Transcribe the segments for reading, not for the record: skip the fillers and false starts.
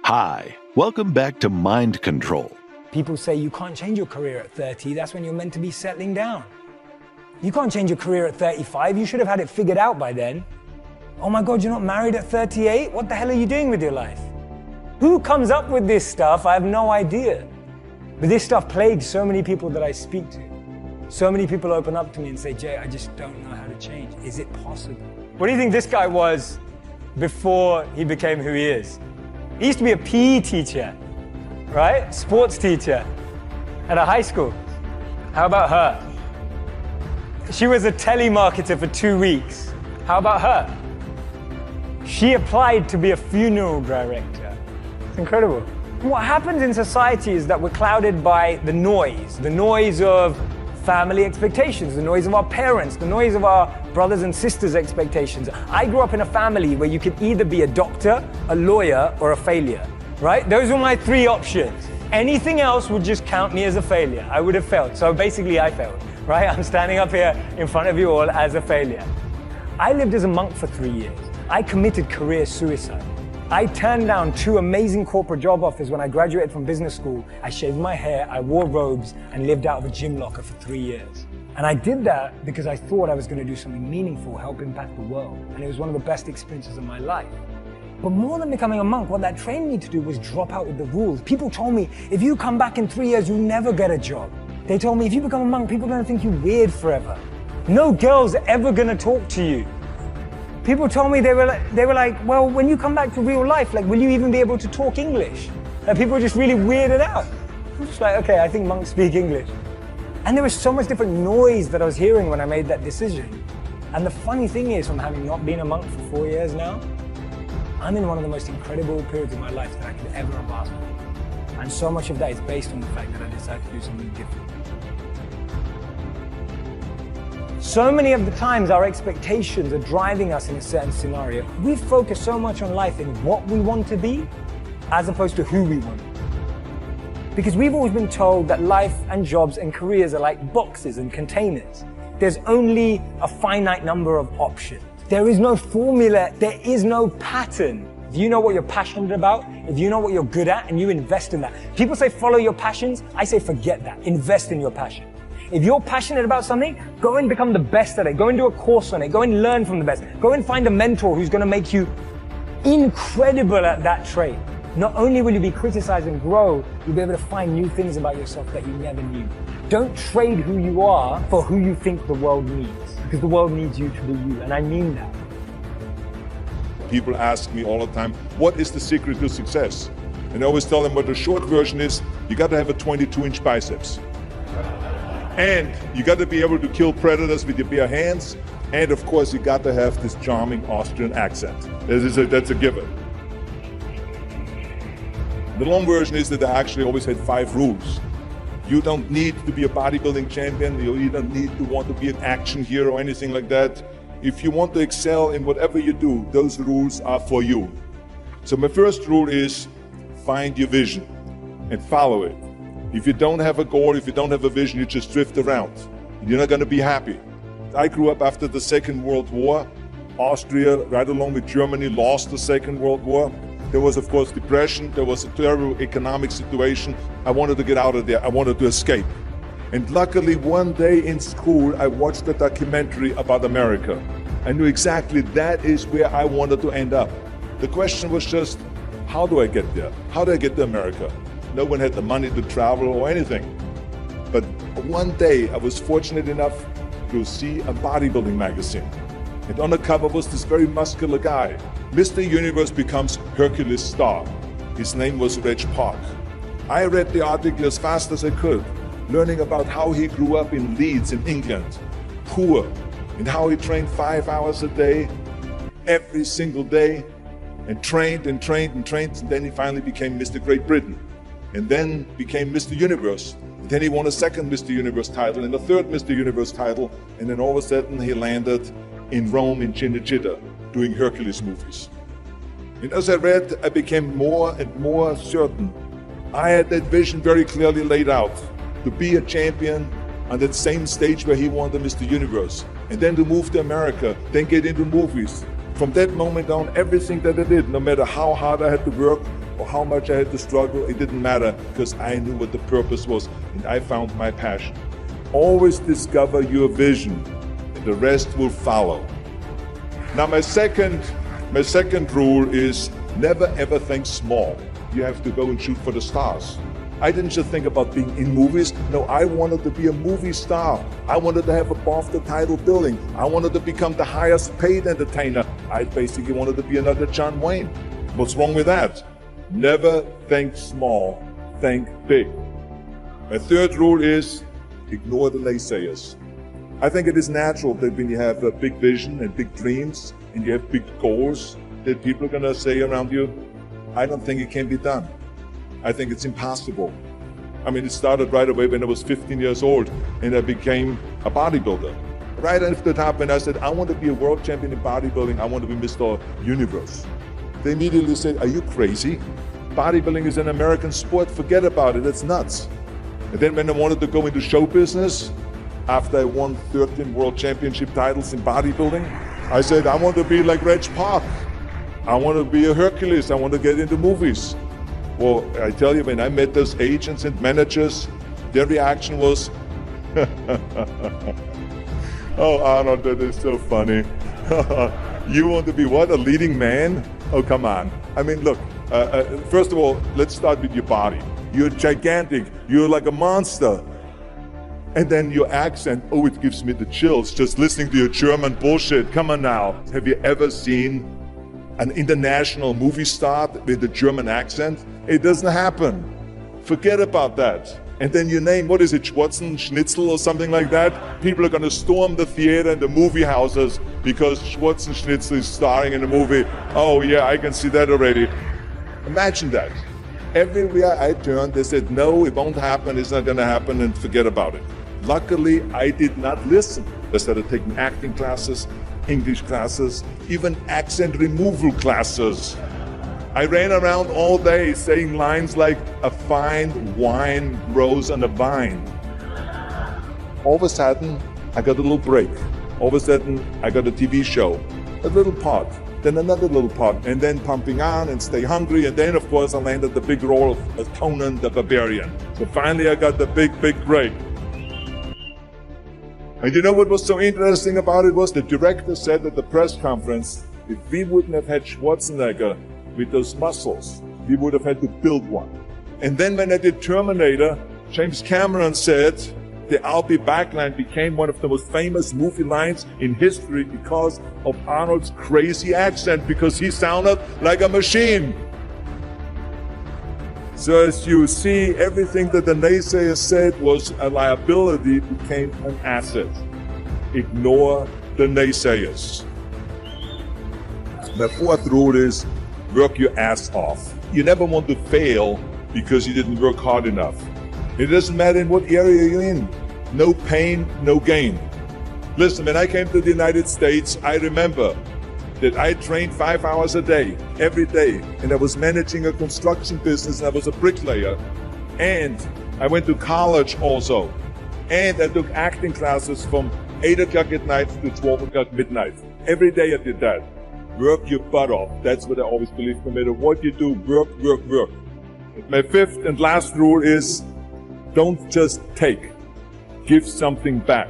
Hi, welcome back to Mind Control. People say you can't change your career at 30, that's when you're meant to be settling down. You can't change your career at 35, you should have had it figured out by then. Oh my God, you're not married at 38? What the hell are you doing with your life? Who comes up with this stuff? I have no idea. But this stuff plagues so many people that I speak to. So many people open up to me and say, Jay, I just don't know how to change. Is it possible? What do you think this guy was before he became who he is? He used to be a PE teacher, right? Sports teacher at a high school. How about her? She was a telemarketer for 2 weeks. How about her? She applied to be a funeral director. It's incredible. What happens in society is that we're clouded by the noise of family expectations, the noise of our parents, the noise of our brothers and sisters' expectations. I grew up in a family where you could either be a doctor, a lawyer, or a failure, right? Those were my three options. Anything else would just count me as a failure. I would have failed. So basically I failed, right? I'm standing up here in front of you all as a failure. I lived as a monk for 3 years. I committed career suicide. I turned down 2 amazing corporate job offers when I graduated from business school. I shaved my hair, I wore robes, and lived out of a gym locker for 3 years. And I did that because I thought I was going to do something meaningful, help impact the world. And it was one of the best experiences of my life. But more than becoming a monk, what that trained me to do was drop out with the rules. People told me, if you come back in 3 years, you'll never get a job. They told me, if you become a monk, people are going to think you're weird forever. No girl's ever going to talk to you. People told me, they were like, well, when you come back to real life, like, will you even be able to talk English? And people were just really weirded out. I'm just like, okay, I think monks speak English. And there was so much different noise that I was hearing when I made that decision. And the funny thing is, from having not been a monk for 4 years now, I'm in one of the most incredible periods of my life that I could ever have asked for. And so much of that is based on the fact that I decided to do something different. So many of the times our expectations are driving us in a certain scenario. We focus so much on life in what we want to be as opposed to who we want to be. Because we've always been told that life and jobs and careers are like boxes and containers. There's only a finite number of options. There is no formula, there is no pattern. If you know what you're passionate about, if you know what you're good at, and you invest in that. People say follow your passions, I say forget that, invest in your passion. If you're passionate about something, go and become the best at it. Go and do a course on it. Go and learn from the best. Go and find a mentor who's going to make you incredible at that trait. Not only will you be criticized and grow, you'll be able to find new things about yourself that you never knew. Don't trade who you are for who you think the world needs, because the world needs you to be you, and I mean that. People ask me all the time, what is the secret to success? And I always tell them what the short version is, you got to have a 22-inch biceps. And you got to be able to kill predators with your bare hands. And of course, you got to have this charming Austrian accent. That's a given. The long version is that I actually always had 5 rules. You don't need to be a bodybuilding champion. You don't need to want to be an action hero or anything like that. If you want to excel in whatever you do, those rules are for you. So my first rule is find your vision and follow it. If you don't have a goal, if you don't have a vision, you just drift around. You're not going to be happy. I grew up after the Second World War. Austria, right along with Germany, lost the Second World War. There was, of course, depression. There was a terrible economic situation. I wanted to get out of there. I wanted to escape. And luckily, one day in school, I watched a documentary about America. I knew exactly that is where I wanted to end up. The question was just, how do I get there? How do I get to America? No one had the money to travel or anything. But one day I was fortunate enough to see a bodybuilding magazine. And on the cover was this very muscular guy. Mr. Universe becomes Hercules star. His name was Reg Park. I read the article as fast as I could, learning about how he grew up in Leeds in England, poor, and how he trained 5 hours a day, every single day, and trained and trained and trained, and then he finally became Mr. Great Britain. And then became Mr. Universe. And then he won a second Mr. Universe title and a third Mr. Universe title. And then all of a sudden he landed in Rome in Cinecittà doing Hercules movies. And as I read, I became more and more certain. I had that vision very clearly laid out, to be a champion on that same stage where he won the Mr. Universe. And then to move to America, then get into movies. From that moment on, everything that I did, no matter how hard I had to work, or how much I had to struggle, it didn't matter, because I knew what the purpose was, and I found my passion. Always discover your vision, and the rest will follow. Now my second rule is never ever think small. You have to go and shoot for the stars. I didn't just think about being in movies. No, I wanted to be a movie star. I wanted to have above the title billing. I wanted to become the highest paid entertainer. I basically wanted to be another John Wayne. What's wrong with that? Never think small, think big. My third rule is ignore the naysayers. I think it is natural that when you have a big vision and big dreams and you have big goals, that people are going to say around you, I don't think it can be done. I think it's impossible. I mean, it started right away when I was 15 years old and I became a bodybuilder. Right after that happened, I said, I want to be a world champion in bodybuilding. I want to be Mr. Universe. They immediately said, are you crazy? Bodybuilding is an American sport. Forget about it. It's nuts. And then when I wanted to go into show business, after I won 13 world championship titles in bodybuilding, I said, I want to be like Reg Park. I want to be a Hercules. I want to get into movies. Well, I tell you, when I met those agents and managers, their reaction was, oh, Arnold, that is so funny. You want to be what, a leading man? Oh, come on. I mean, look, first of all, let's start with your body. You're gigantic. You're like a monster. And then your accent, oh, it gives me the chills just listening to your German bullshit. Come on now. Have you ever seen an international movie star with a German accent? It doesn't happen. Forget about that. And then your name, what is it, Schwarzen, Schnitzel or something like that? People are going to storm the theater and the movie houses because Schwarzen Schnitzel is starring in a movie. Oh yeah, I can see that already. Imagine that. Everywhere I turned, they said, no, it won't happen, it's not going to happen, and forget about it. Luckily, I did not listen. I started taking acting classes, English classes, even accent removal classes. I ran around all day saying lines like, a fine wine grows on a vine. All of a sudden, I got a little break. All of a sudden, I got a TV show, a little part, then another little part, and then pumping on and stay hungry. And then, of course, I landed the big role of Conan the Barbarian. So finally, I got the big break. And you know what was so interesting about it was the director said at the press conference, if we wouldn't have had Schwarzenegger with those muscles, we would have had to build one. And then when I did Terminator, James Cameron said the I'll be back line became one of the most famous movie lines in history because of Arnold's crazy accent, because he sounded like a machine. So as you see, everything that the naysayers said was a liability became an asset. Ignore the naysayers. The fourth rule is work your ass off. You never want to fail because you didn't work hard enough. It doesn't matter in what area you're in. No pain, no gain. Listen, when I came to the United States, I remember that I trained 5 hours a day, every day, and I was managing a construction business, and I was a bricklayer, and I went to college also, and I took acting classes from 8 o'clock at night to 12 o'clock midnight. Every day I did that. Work your butt off. That's what I always believe. No matter what you do, work. My fifth and last rule is don't just take. Give something back.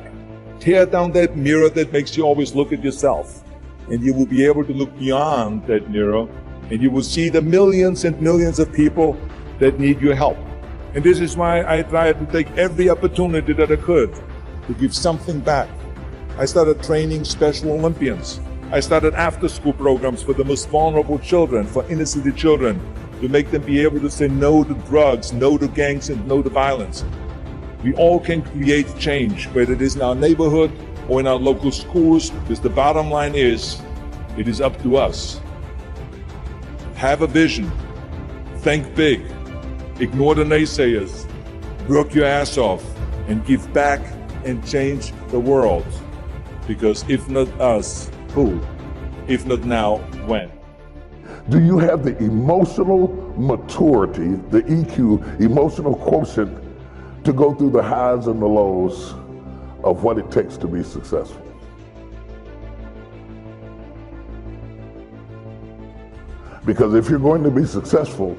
Tear down that mirror that makes you always look at yourself. And you will be able to look beyond that mirror, and you will see the millions and millions of people that need your help. And this is why I tried to take every opportunity that I could to give something back. I started training Special Olympians. I started after-school programs for the most vulnerable children, for inner city children, to make them be able to say no to drugs, no to gangs, and no to violence. We all can create change, whether it is in our neighborhood or in our local schools, because the bottom line is, it is up to us. Have a vision. Think big. Ignore the naysayers. Work your ass off and give back and change the world. Because if not us, who? If not now, when? Do you have the emotional maturity, the EQ, emotional quotient, to go through the highs and the lows of what it takes to be successful? Because if you're going to be successful,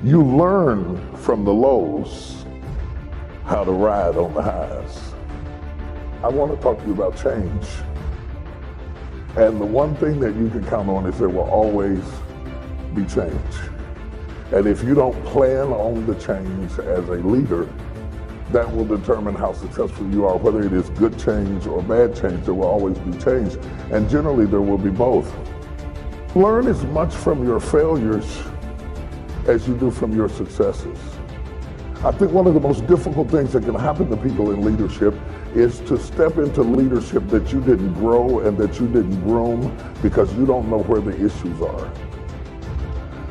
You learn from the lows how to ride on the highs. I want to talk to you about change. And the one thing that you can count on is there will always be change. And if you don't plan on the change as a leader, that will determine how successful you are. Whether it is good change or bad change, there will always be change. And generally there will be both. Learn as much from your failures as you do from your successes. I think one of the most difficult things that can happen to people in leadership is to step into leadership that you didn't grow and that you didn't groom because you don't know where the issues are.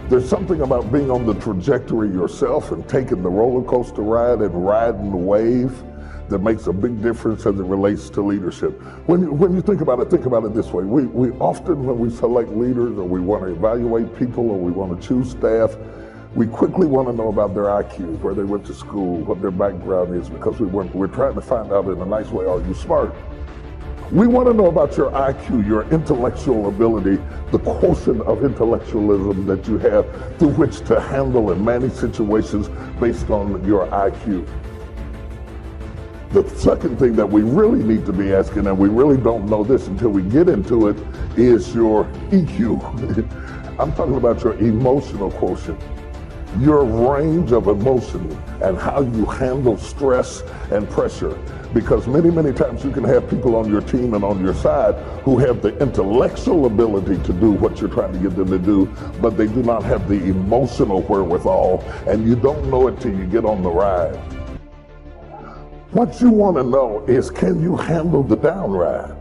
There's something about being on the trajectory yourself and taking the roller coaster ride and riding the wave that makes a big difference as it relates to leadership. When you think about it this way. We often, when we select leaders or we want to evaluate people or we want to choose staff, we quickly want to know about their IQ, where they went to school, what their background is, because we're trying to find out in a nice way, are you smart? We want to know about your IQ, your intellectual ability, the quotient of intellectualism that you have through which to handle and manage situations based on your IQ. The second thing that we really need to be asking, and we really don't know this until we get into it, is your EQ. I'm talking about your emotional quotient, your range of emotion and how you handle stress and pressure. Because many, many times you can have people on your team and on your side who have the intellectual ability to do what you're trying to get them to do, but they do not have the emotional wherewithal, and you don't know it till you get on the ride. What you want to know is, can you handle the down ride?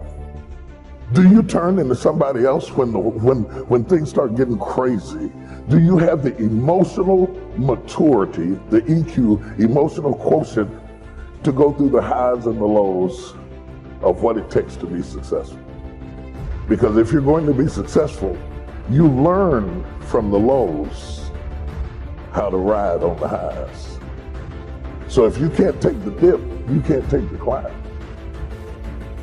Do you turn into somebody else when things start getting crazy? Do you have the emotional maturity, the EQ, emotional quotient, to go through the highs and the lows of what it takes to be successful? Because if you're going to be successful, you learn from the lows how to ride on the highs. So if you can't take the dip, you can't take the climb.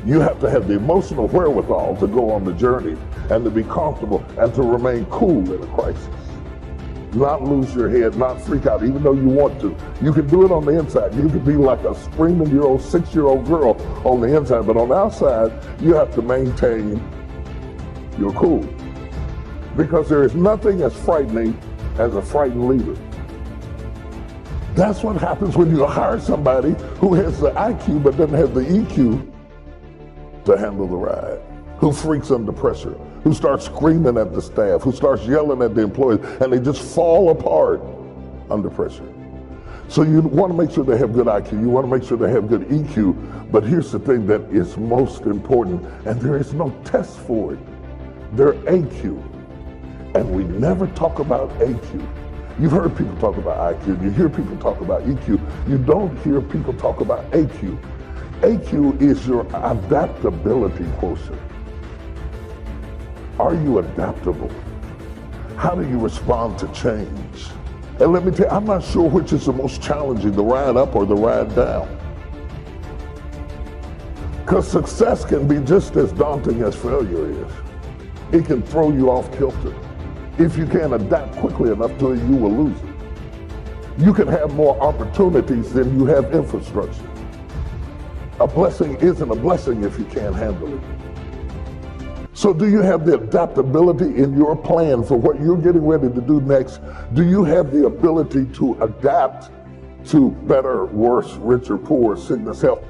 You have to have the emotional wherewithal to go on the journey and to be comfortable and to remain cool in a crisis. Not lose your head, not freak out, even though you want to. You can do it on the inside. You can be like a screaming 6-year-old girl on the inside, but on the outside, you have to maintain your cool. Because there is nothing as frightening as a frightened leader. That's what happens when you hire somebody who has the IQ but doesn't have the EQ to handle the ride, who freaks under pressure, who starts screaming at the staff, who starts yelling at the employees, and they just fall apart under pressure. So you want to make sure they have good IQ, you want to make sure they have good EQ, but here's the thing that is most important, and there is no test for it. They're AQ, and we never talk about AQ. You've heard people talk about IQ, you hear people talk about EQ, you don't hear people talk about AQ. AQ is your adaptability quotient. Are you adaptable? How do you respond to change? And let me tell you, I'm not sure which is the most challenging, the ride up or the ride down. Because success can be just as daunting as failure is. It can throw you off kilter. If you can't adapt quickly enough to it, you will lose it. You can have more opportunities than you have infrastructure. A blessing isn't a blessing if you can't handle it. So do you have the adaptability in your plan for what you're getting ready to do next? Do you have the ability to adapt to better, worse, richer, poor, sickness, health?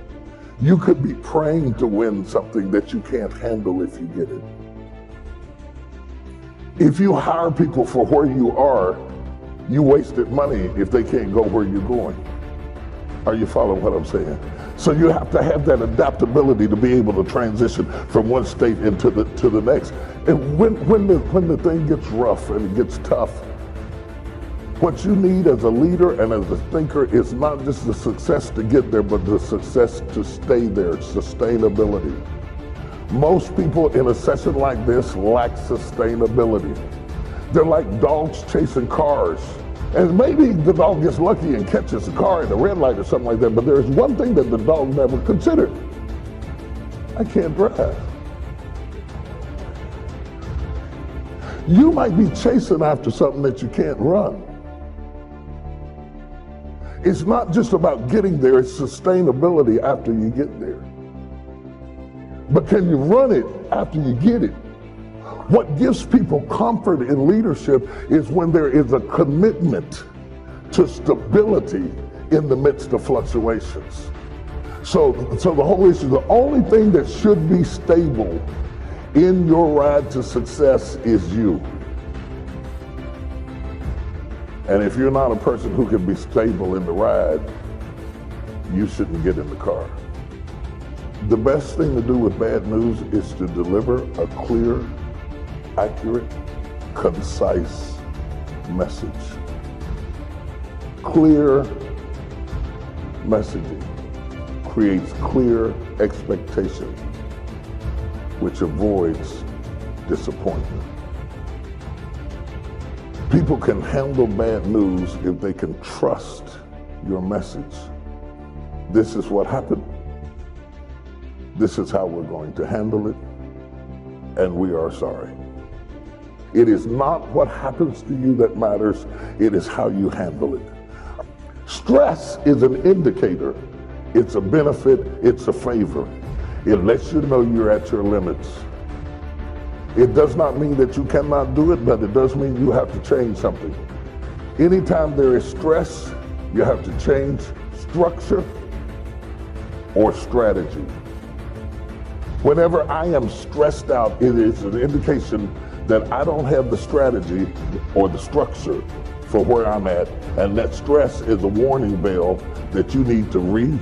You could be praying to win something that you can't handle if you get it. If you hire people for where you are, you wasted money if they can't go where you're going. Are you following what I'm saying? So you have to have that adaptability to be able to transition from one state into the next. And when the thing gets rough and it gets tough, what you need as a leader and as a thinker is not just the success to get there, but the success to stay there, sustainability. Most people in a session like this lack sustainability. They're like dogs chasing cars. And maybe the dog gets lucky and catches a car at a red light or something like that, but there's one thing that the dog never considered. I can't drive. You might be chasing after something that you can't run. It's not just about getting there, it's sustainability after you get there. But can you run it after you get it? What gives people comfort in leadership is when there is a commitment to stability in the midst of fluctuations. So the whole issue, the only thing that should be stable in your ride to success is you. And if you're not a person who can be stable in the ride, you shouldn't get in the car. The best thing to do with bad news is to deliver a clear, accurate, concise message. Clear messaging creates clear expectation, which avoids disappointment. People can handle bad news if they can trust your message. This is what happened. This is how we're going to handle it, and we are sorry. It is not what happens to you that matters, it is how you handle it. Stress is an indicator. It's a benefit, it's a favor. It lets you know you're at your limits. It does not mean that you cannot do it, but it does mean you have to change something. Anytime there is stress, you have to change structure or strategy. Whenever I am stressed out, it is an indication that I don't have the strategy or the structure for where I'm at, and that stress is a warning bell that you need to reboot,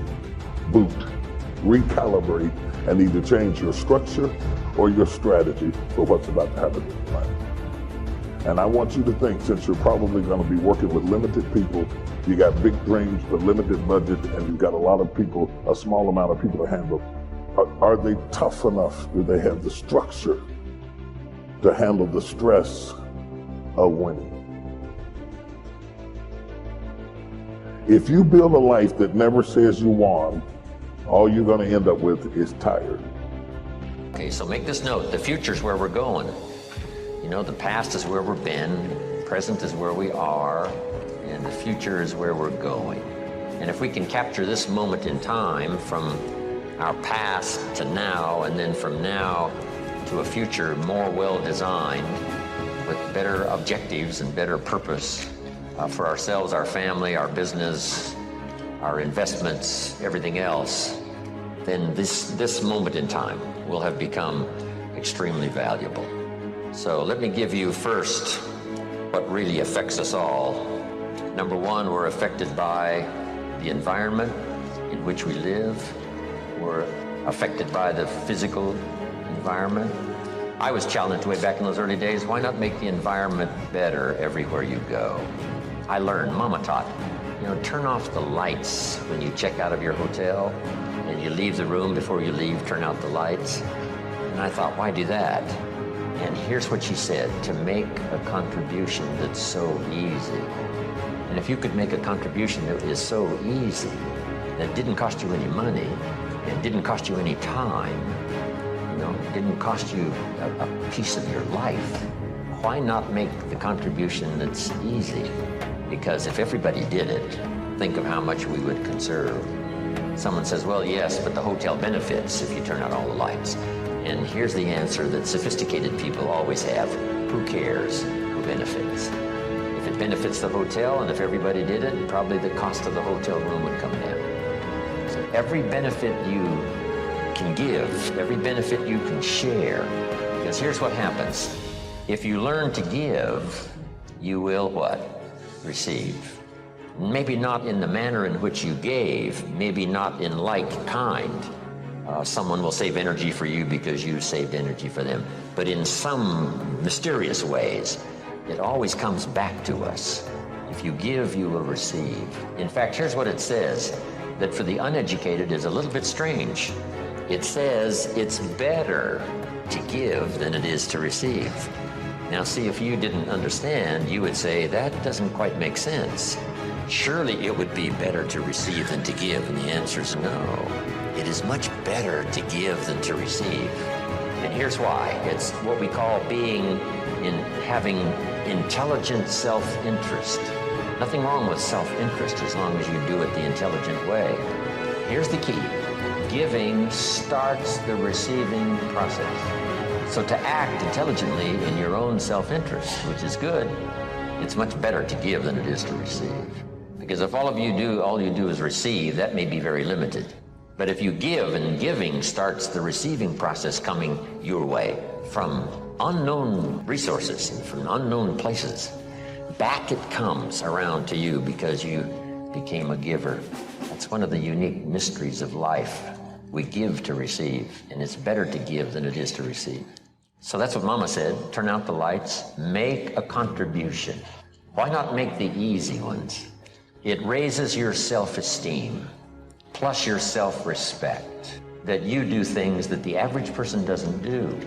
recalibrate, and either change your structure or your strategy for what's about to happen in your life. And I want you to think, since you're probably going to be working with limited people, you got big dreams but limited budget, and you've got a lot of people, a small amount of people to handle. Are they tough enough? Do they have the structure to handle the stress of winning? If you build a life that never says you won, all you're going to end up with is tired. Okay, so make this note. The future's where we're going. You know, the past is where we've been, the present is where we are, and the future is where we're going. And if we can capture this moment in time from our past to now, and then from now to a future more well-designed with better objectives and better purpose for ourselves, our family, our business, our investments, everything else, then this moment in time will have become extremely valuable. So let me give you first what really affects us all. Number one, we're affected by the environment in which we live. We're affected by the physical environment. I was challenged way back in those early days, why not make the environment better everywhere you go? I learned, Mama taught, you know, turn off the lights when you check out of your hotel and you leave the room. Before you leave, turn out the lights. And I thought, why do that? And here's what she said, to make a contribution that's so easy. And if you could make a contribution that is so easy, that didn't cost you any money, it didn't cost you any time, you know, it didn't cost you a piece of your life, why not make the contribution that's easy? Because if everybody did it, think of how much we would conserve. Someone says, well, yes, but the hotel benefits if you turn out all the lights. And here's the answer that sophisticated people always have. Who cares? Who benefits? If it benefits the hotel, and if everybody did it, probably the cost of the hotel room would come down. So every benefit you can give, every benefit you can share, because here's what happens. If you learn to give, you will what? Receive. Maybe not in the manner in which you gave, maybe not in like kind. Someone will save energy for you because you saved energy for them. But in some mysterious ways, it always comes back to us. If you give, you will receive. In fact, here's what it says, that for the uneducated is a little bit strange. It says it's better to give than it is to receive. Now see, if you didn't understand, you would say, that doesn't quite make sense. Surely it would be better to receive than to give, and the answer is no. It is much better to give than to receive. And here's why. It's what we call having intelligent self-interest. Nothing wrong with self-interest as long as you do it the intelligent way. Here's the key. Giving starts the receiving process. So to act intelligently in your own self-interest, which is good, it's much better to give than it is to receive. Because if all you do is receive, that may be very limited. But if you give, and giving starts the receiving process coming your way from unknown resources and from unknown places, back it comes around to you because you became a giver. That's one of the unique mysteries of life. We give to receive, and it's better to give than it is to receive. So that's what Mama said. Turn out the lights, make a contribution. Why not make the easy ones? It raises your self-esteem, plus your self-respect, that you do things that the average person doesn't do.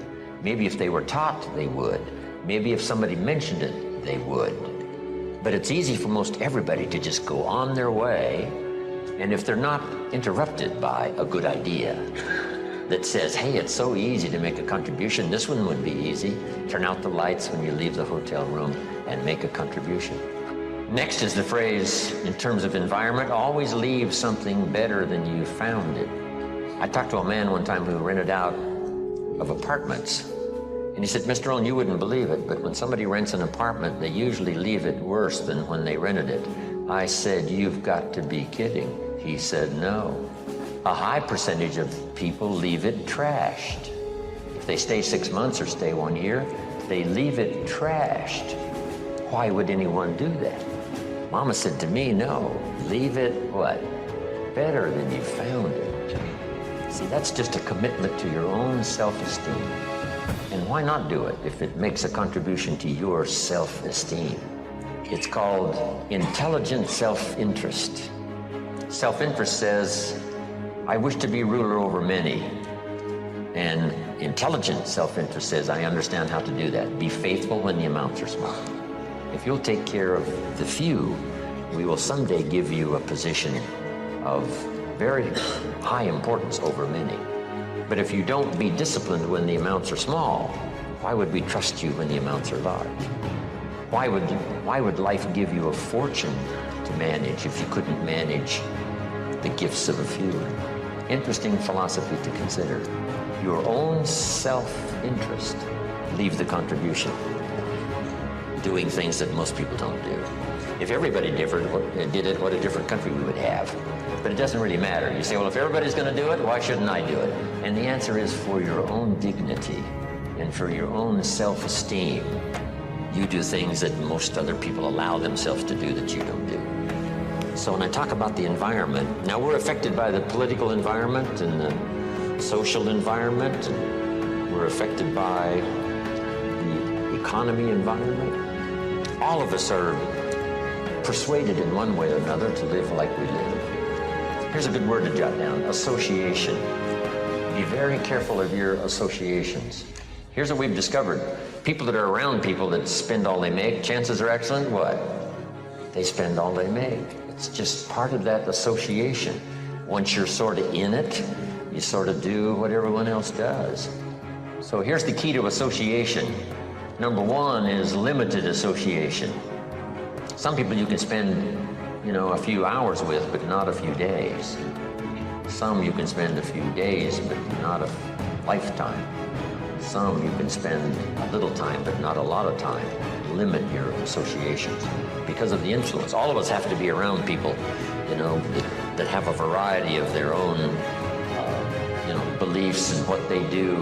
Maybe if they were taught, they would. Maybe if somebody mentioned it, they would. But it's easy for most everybody to just go on their way, and if they're not interrupted by a good idea that says, hey, it's so easy to make a contribution, this one would be easy. Turn out the lights when you leave the hotel room and make a contribution. Next is the phrase, in terms of environment, always leave something better than you found it. I talked to a man one time who rented out of apartments. And he said, Mr. Rohn, you wouldn't believe it, but when somebody rents an apartment, they usually leave it worse than when they rented it. I said, you've got to be kidding. He said, no. A high percentage of people leave it trashed. If they stay 6 months or stay 1 year, they leave it trashed. Why would anyone do that? Mama said to me, no, leave it what? Better than you found it. See, that's just a commitment to your own self-esteem. And why not do it if it makes a contribution to your self-esteem? It's called intelligent self-interest. Self-interest says, I wish to be ruler over many. And intelligent self-interest says, I understand how to do that. Be faithful when the amounts are small. If you'll take care of the few, we will someday give you a position of very high importance over many. But if you don't be disciplined when the amounts are small, why would we trust you when the amounts are large? Why would life give you a fortune to manage if you couldn't manage the gifts of a few? Interesting philosophy to consider. Your own self-interest. Leave the contribution. Doing things that most people don't do. If everybody did it, what a different country we would have. But it doesn't really matter. You say, well, if everybody's going to do it, why shouldn't I do it? And the answer is for your own dignity and for your own self-esteem. You do things that most other people allow themselves to do that you don't do. So when I talk about the environment, now we're affected by the political environment and the social environment, and we're affected by the economy environment. All of us are persuaded in one way or another to live like we live. Here's a good word to jot down, association. Be very careful of your associations. Here's what we've discovered. People that are around people that spend all they make, chances are excellent, what? They spend all they make. It's just part of that association. Once you're sort of in it, you sort of do what everyone else does. So here's the key to association. Number one is limited association. Some people you can spend, a few hours with, but not a few days. Some you can spend a few days, but not a lifetime. Some you can spend a little time, but not a lot of time. Limit your associations because of the influence. All of us have to be around people, that have a variety of their own, beliefs and what they do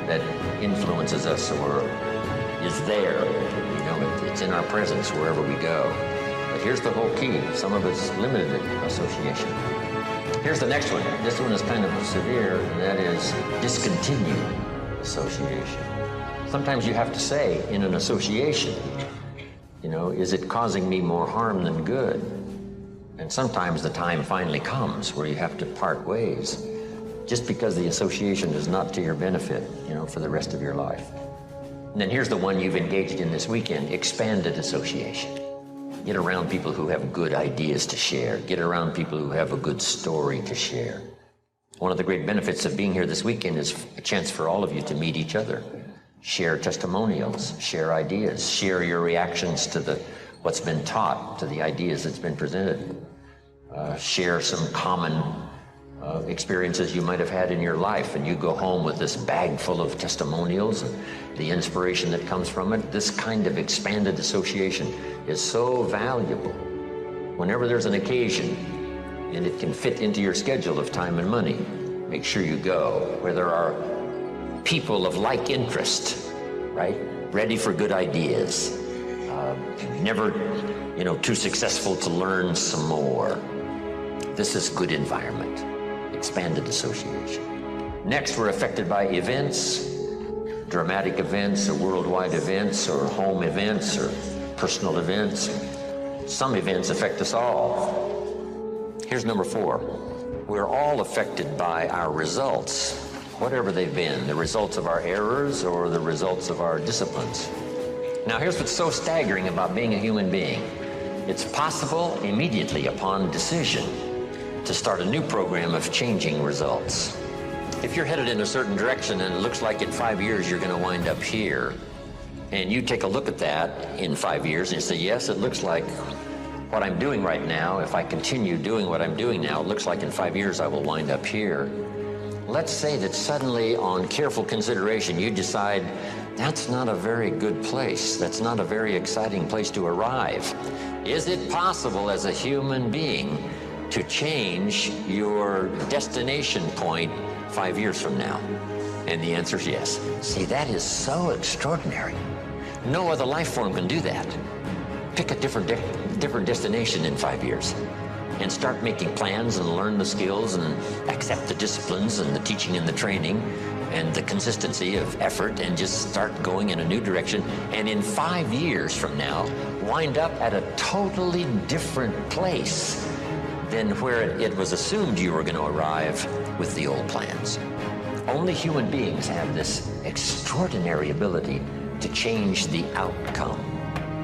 that influences us or is there. It's in our presence wherever we go. But here's the whole key. Some of it's limited association. Here's the next one. This one is kind of severe, and that is discontinue association. Sometimes you have to say in an association, is it causing me more harm than good? And sometimes the time finally comes where you have to part ways just because the association is not to your benefit, for the rest of your life. And then here's the one you've engaged in this weekend, expanded association. Get around people who have good ideas to share. Get around people who have a good story to share. One of the great benefits of being here this weekend is a chance for all of you to meet each other. Share testimonials, share ideas, share your reactions to the what's been taught, to the ideas that's been presented. Share some common experiences you might have had in your life, and you go home with this bag full of testimonials and the inspiration that comes from it. This kind of expanded association is so valuable. Whenever there's an occasion and it can fit into your schedule of time and money, make sure you go where there are people of like interest, right? Ready for good ideas. Never, too successful to learn some more. This is good environment. Expanded association. Next, we're affected by events, dramatic events or worldwide events or home events or personal events. Some events affect us all. Here's number 4. We're all affected by our results, whatever they've been, the results of our errors or the results of our disciplines. Now, here's what's so staggering about being a human being. It's possible immediately upon decision to start a new program of changing results. If you're headed in a certain direction and it looks like in 5 years you're going to wind up here, and you take a look at that in 5 years and you say, yes, it looks like what I'm doing right now, if I continue doing what I'm doing now, it looks like in 5 years I will wind up here. Let's say that suddenly, on careful consideration, you decide that's not a very good place. That's not a very exciting place to arrive. Is it possible as a human being to change your destination point 5 years from now? And the answer is yes. See, that is so extraordinary. No other life form can do that. Pick a different destination in 5 years and start making plans and learn the skills and accept the disciplines and the teaching and the training and the consistency of effort, and just start going in a new direction. And in 5 years from now, wind up at a totally different place than where it was assumed you were going to arrive with the old plans. Only human beings have this extraordinary ability to change the outcome,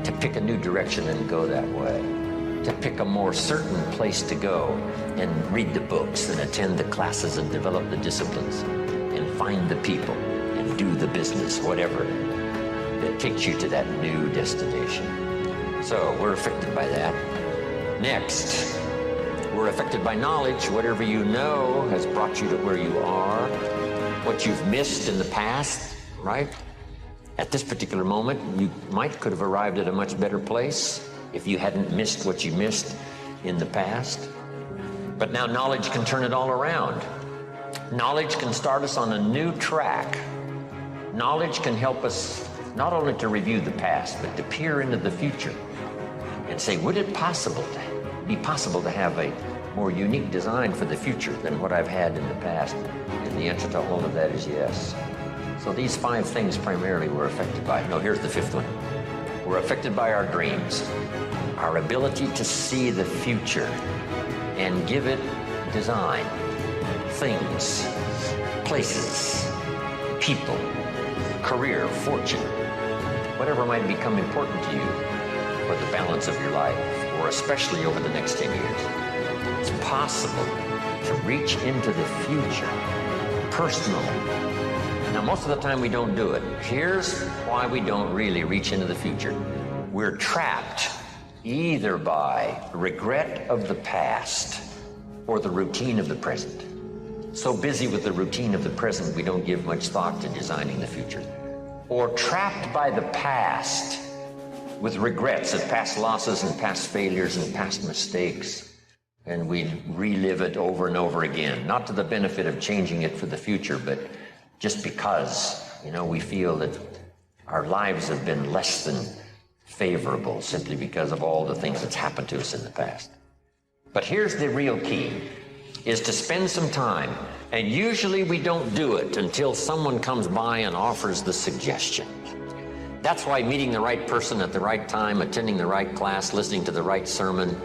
to pick a new direction and go that way, to pick a more certain place to go and read the books and attend the classes and develop the disciplines and find the people and do the business, whatever, that takes you to that new destination. So we're affected by that. Next, we're affected by knowledge. Whatever you know has brought you to where you are. What you've missed in the past, right? At this particular moment, you could have arrived at a much better place if you hadn't missed what you missed in the past. But now knowledge can turn it all around. Knowledge can start us on a new track. Knowledge can help us not only to review the past, but to peer into the future and say, would it be possible to have a more unique design for the future than what I've had in the past? And the answer to all of that is yes. So these 5 things primarily we're affected by. No, here's the 5th one. We're affected by our dreams, our ability to see the future and give it design, things, places, people, career, fortune, whatever might become important to you for the balance of your life, or especially over the next 10 years. It's possible to reach into the future personally. Now, most of the time we don't do it. Here's why we don't really reach into the future. We're trapped either by regret of the past or the routine of the present. So busy with the routine of the present, we don't give much thought to designing the future. Or trapped by the past with regrets of past losses and past failures and past mistakes. And we relive it over and over again, not to the benefit of changing it for the future, but just because, we feel that our lives have been less than favorable simply because of all the things that's happened to us in the past. But here's the real key, is to spend some time, and usually we don't do it until someone comes by and offers the suggestion. That's why meeting the right person at the right time, attending the right class, listening to the right sermon,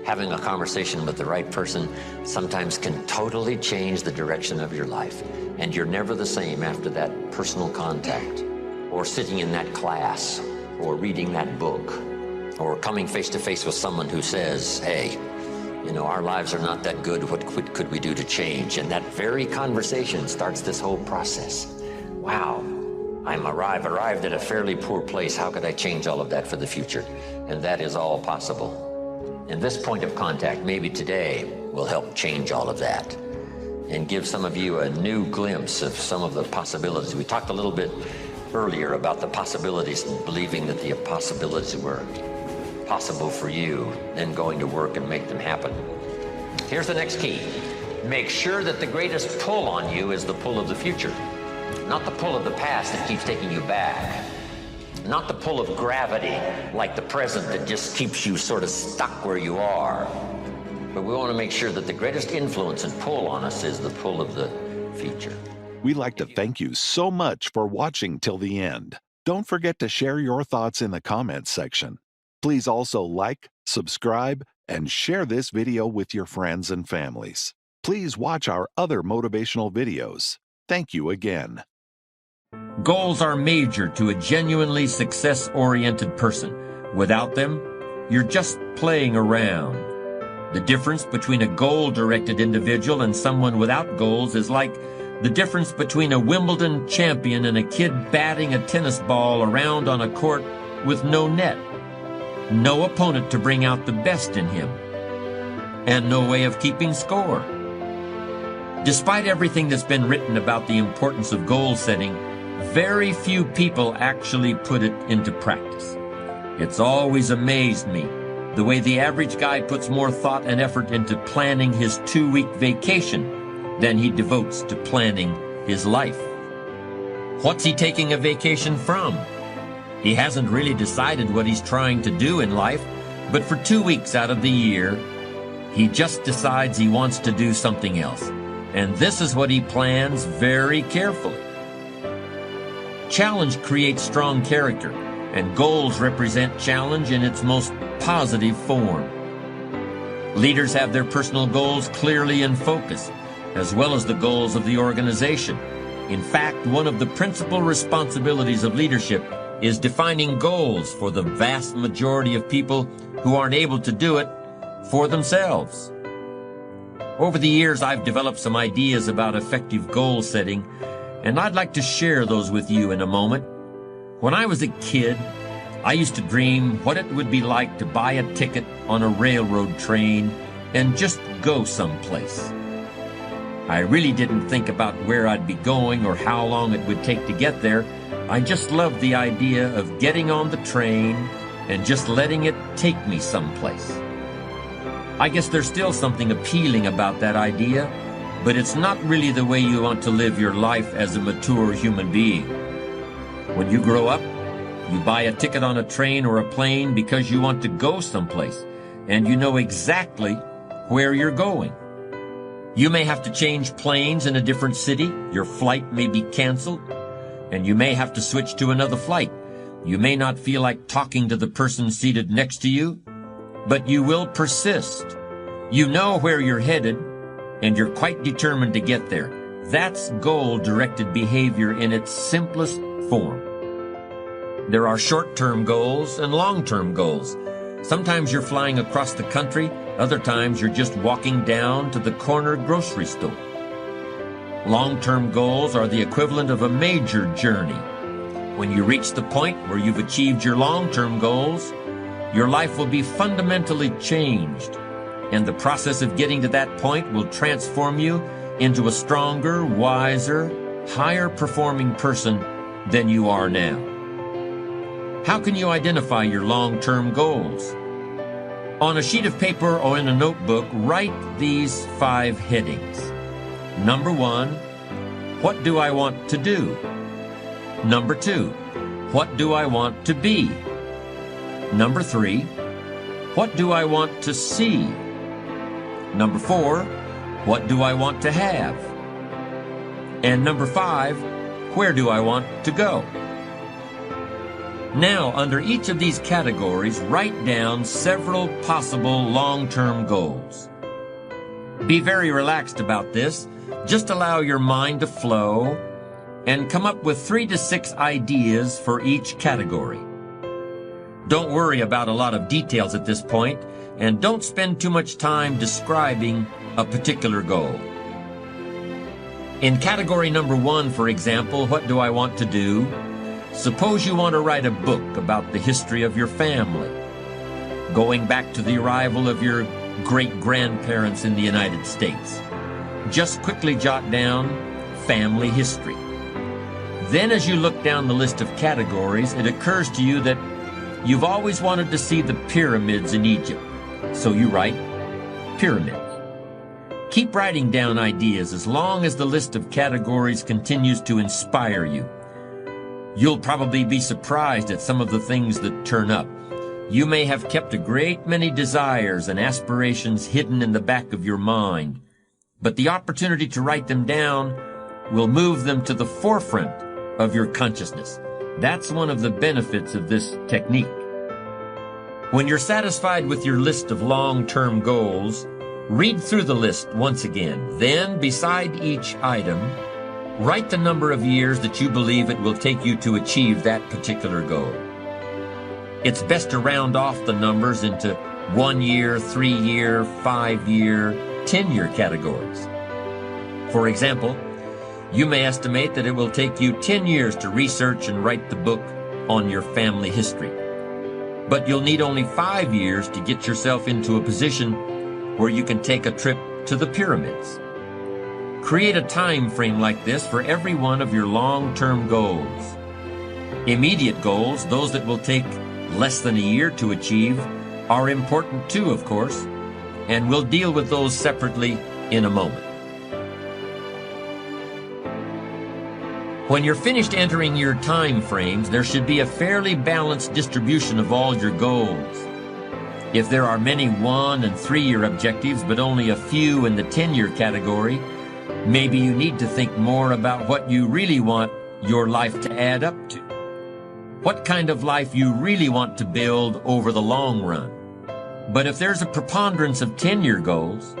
having a conversation with the right person sometimes can totally change the direction of your life. And you're never the same after that personal contact, or sitting in that class, or reading that book, or coming face to face with someone who says, hey, our lives are not that good. What could we do to change? And that very conversation starts this whole process. Wow, I've arrived at a fairly poor place. How could I change all of that for the future? And that is all possible. And this point of contact, maybe today, will help change all of that and give some of you a new glimpse of some of the possibilities. We talked a little bit earlier about the possibilities and believing that the possibilities were possible for you, then going to work and make them happen. Here's the next key. Make sure that the greatest pull on you is the pull of the future, not the pull of the past that keeps taking you back, not the pull of gravity like the present that just keeps you sort of stuck where you are. But we want to make sure that the greatest influence and pull on us is the pull of the future. We'd like to thank you so much for watching till the end. Don't forget to share your thoughts in the comments section. Please also like, subscribe, and share this video with your friends and families. Please watch our other motivational videos. Thank you again. Goals are major to a genuinely success-oriented person. Without them, you're just playing around. The difference between a goal-directed individual and someone without goals is like the difference between a Wimbledon champion and a kid batting a tennis ball around on a court with no net, no opponent to bring out the best in him, and no way of keeping score. Despite everything that's been written about the importance of goal setting, very few people actually put it into practice. It's always amazed me the way the average guy puts more thought and effort into planning his 2-week vacation than he devotes to planning his life. What's he taking a vacation from? He hasn't really decided what he's trying to do in life, but for 2 weeks out of the year, he just decides he wants to do something else. And this is what he plans very carefully. Challenge creates strong character, and goals represent challenge in its most positive form. Leaders have their personal goals clearly in focus, as well as the goals of the organization. In fact, one of the principal responsibilities of leadership is defining goals for the vast majority of people who aren't able to do it for themselves. Over the years, I've developed some ideas about effective goal setting, and I'd like to share those with you in a moment. When I was a kid, I used to dream what it would be like to buy a ticket on a railroad train and just go someplace. I really didn't think about where I'd be going or how long it would take to get there. I just loved the idea of getting on the train and just letting it take me someplace. I guess there's still something appealing about that idea, but it's not really the way you want to live your life as a mature human being. When you grow up, you buy a ticket on a train or a plane because you want to go someplace, and you know exactly where you're going. You may have to change planes in a different city, your flight may be canceled, and you may have to switch to another flight. You may not feel like talking to the person seated next to you, but you will persist. You know where you're headed, and you're quite determined to get there. That's goal-directed behavior in its simplest form. There are short-term goals and long-term goals. Sometimes you're flying across the country, other times you're just walking down to the corner grocery store. Long-term goals are the equivalent of a major journey. When you reach the point where you've achieved your long-term goals, your life will be fundamentally changed, and the process of getting to that point will transform you into a stronger, wiser, higher-performing person than you are now. How can you identify your long-term goals? On a sheet of paper or in a notebook, write these 5 headings. Number 1, what do I want to do? Number 2, what do I want to be? Number 3, what do I want to see? Number 4, what do I want to have? And number 5, where do I want to go? Now, under each of these categories, write down several possible long-term goals. Be very relaxed about this. Just allow your mind to flow and come up with 3 to 6 ideas for each category. Don't worry about a lot of details at this point, and don't spend too much time describing a particular goal. In category number 1, for example, what do I want to do? Suppose you want to write a book about the history of your family, going back to the arrival of your great-grandparents in the United States. Just quickly jot down family history. Then as you look down the list of categories, it occurs to you that you've always wanted to see the pyramids in Egypt. So you write pyramids. Keep writing down ideas as long as the list of categories continues to inspire you. You'll probably be surprised at some of the things that turn up. You may have kept a great many desires and aspirations hidden in the back of your mind, but the opportunity to write them down will move them to the forefront of your consciousness. That's one of the benefits of this technique. When you're satisfied with your list of long-term goals, read through the list once again. Then, beside each item, write the number of years that you believe it will take you to achieve that particular goal. It's best to round off the numbers into 1 year, 3 year, 5 year, 10-year categories. For example, you may estimate that it will take you 10 years to research and write the book on your family history. But you'll need only 5 years to get yourself into a position where you can take a trip to the pyramids. Create a time frame like this for every one of your long-term goals. Immediate goals, those that will take less than a year to achieve, are important too, of course, and we'll deal with those separately in a moment. When you're finished entering your time frames, there should be a fairly balanced distribution of all your goals. If there are many 1- and 3-year objectives, but only a few in the 10-year category, maybe you need to think more about what you really want your life to add up to. What kind of life you really want to build over the long run. But if there's a preponderance of 10-year goals,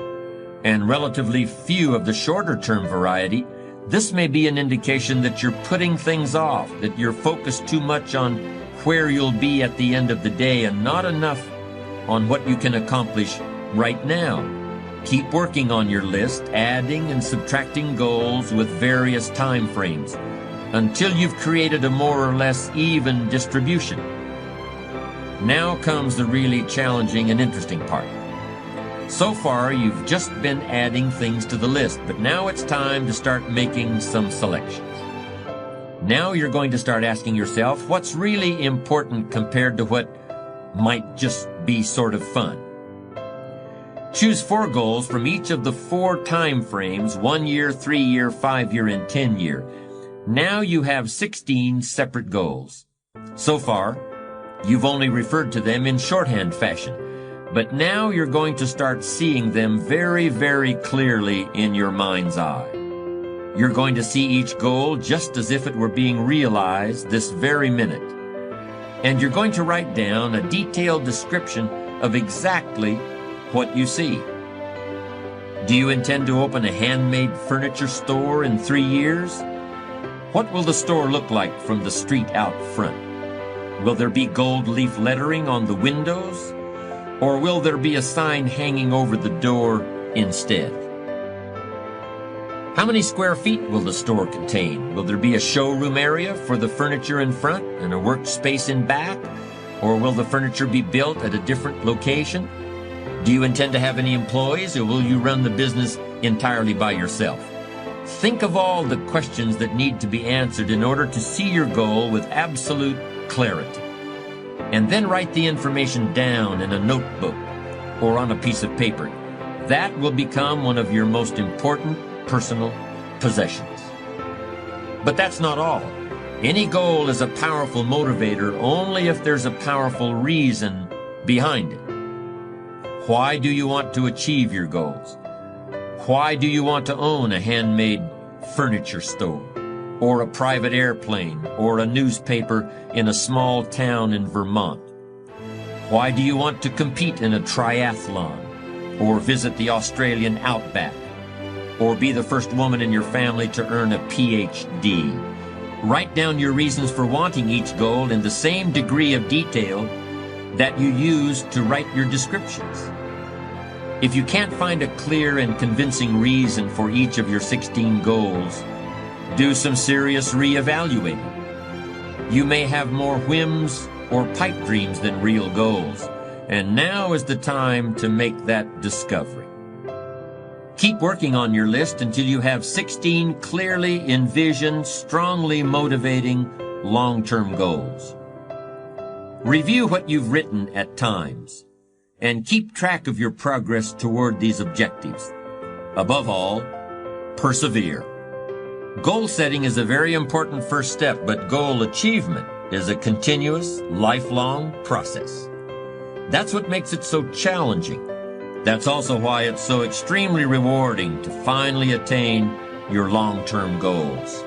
and relatively few of the shorter-term variety, this may be an indication that you're putting things off, that you're focused too much on where you'll be at the end of the day and not enough on what you can accomplish right now. Keep working on your list, adding and subtracting goals with various time frames until you've created a more or less even distribution. Now comes the really challenging and interesting part. So far, you've just been adding things to the list, but now it's time to start making some selections. Now you're going to start asking yourself, what's really important compared to what might just be sort of fun? Choose 4 goals from each of the 4 time frames, 1 year, 3 year, 5 year, and 10 year. Now you have 16 separate goals. So far, you've only referred to them in shorthand fashion. But now you're going to start seeing them very, very clearly in your mind's eye. You're going to see each goal just as if it were being realized this very minute. And you're going to write down a detailed description of exactly what you see. Do you intend to open a handmade furniture store in 3 years? What will the store look like from the street out front? Will there be gold leaf lettering on the windows? Or will there be a sign hanging over the door instead? How many square feet will the store contain? Will there be a showroom area for the furniture in front and a workspace in back? Or will the furniture be built at a different location? Do you intend to have any employees, or will you run the business entirely by yourself? Think of all the questions that need to be answered in order to see your goal with absolute clarity. And then write the information down in a notebook or on a piece of paper. That will become one of your most important personal possessions. But that's not all. Any goal is a powerful motivator only if there's a powerful reason behind it. Why do you want to achieve your goals? Why do you want to own a handmade furniture store, or a private airplane, or a newspaper in a small town in Vermont? Why do you want to compete in a triathlon, or visit the Australian outback, or be the first woman in your family to earn a PhD? Write down your reasons for wanting each goal in the same degree of detail that you use to write your descriptions. If you can't find a clear and convincing reason for each of your 16 goals, do some serious reevaluating. You may have more whims or pipe dreams than real goals, and now is the time to make that discovery. Keep working on your list until you have 16 clearly envisioned, strongly motivating, long-term goals. Review what you've written at times, and keep track of your progress toward these objectives. Above all, persevere. Goal setting is a very important first step, but goal achievement is a continuous, lifelong process. That's what makes it so challenging. That's also why it's so extremely rewarding to finally attain your long-term goals.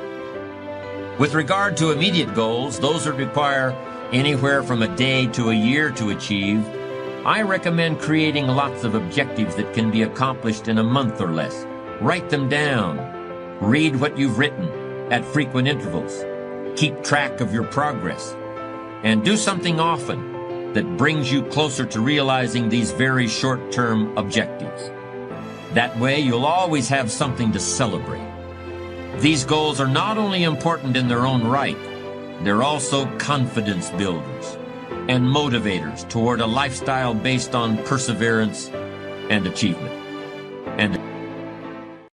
With regard to immediate goals, those that require anywhere from a day to a year to achieve, I recommend creating lots of objectives that can be accomplished in a month or less. Write them down. Read what you've written at frequent intervals. Keep track of your progress. And do something often that brings you closer to realizing these very short-term objectives. That way, you'll always have something to celebrate. These goals are not only important in their own right, they're also confidence builders and motivators toward a lifestyle based on perseverance and achievement.